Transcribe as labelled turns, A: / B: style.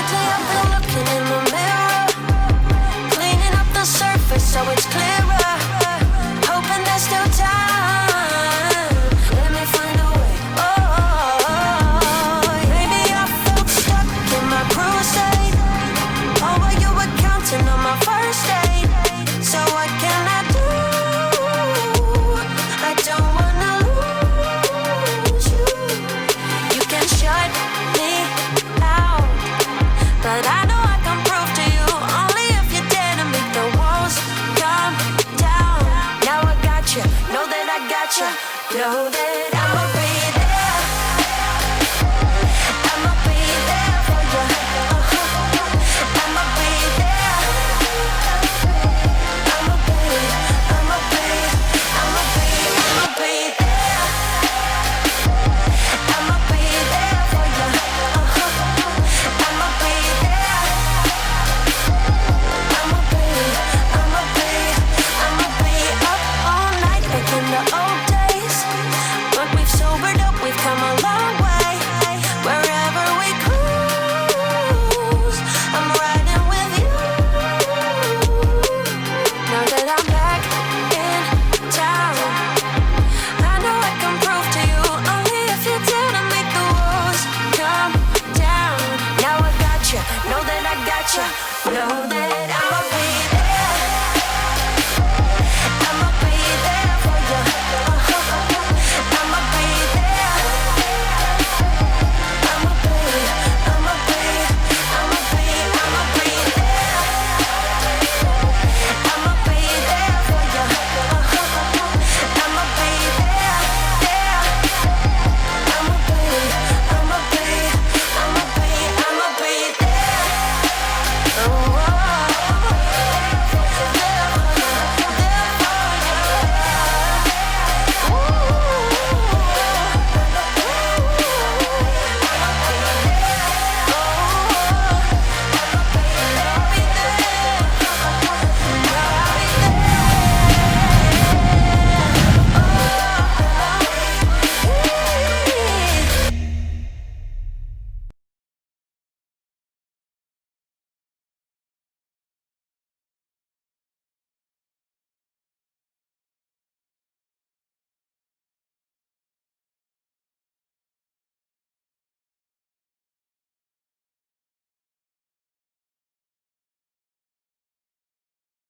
A: Lately I've been looking in the mirror, cleaning up the surface so it's clearer, hoping there's still time. Let me find a way. Oh, maybe I felt stuck in my crusade. Oh, but you were counting on my first date. So what can I do? I don't wanna lose you. You can shut me out, but I know I can prove to you only if you dare to make the walls come down. Now I got you, know that I got you, know that I'ma be there. I'ma be there for you. I'ma be there. I'ma be there for you. I'ma be there. I'ma be up all night like in the old days. But we've sobered up, we've come a long way. Wherever we cruise, I'm riding with you. Now that I'm back in town, I know I can prove to you only if you dare to make the walls come down. Now I got you, know that I got you, know that I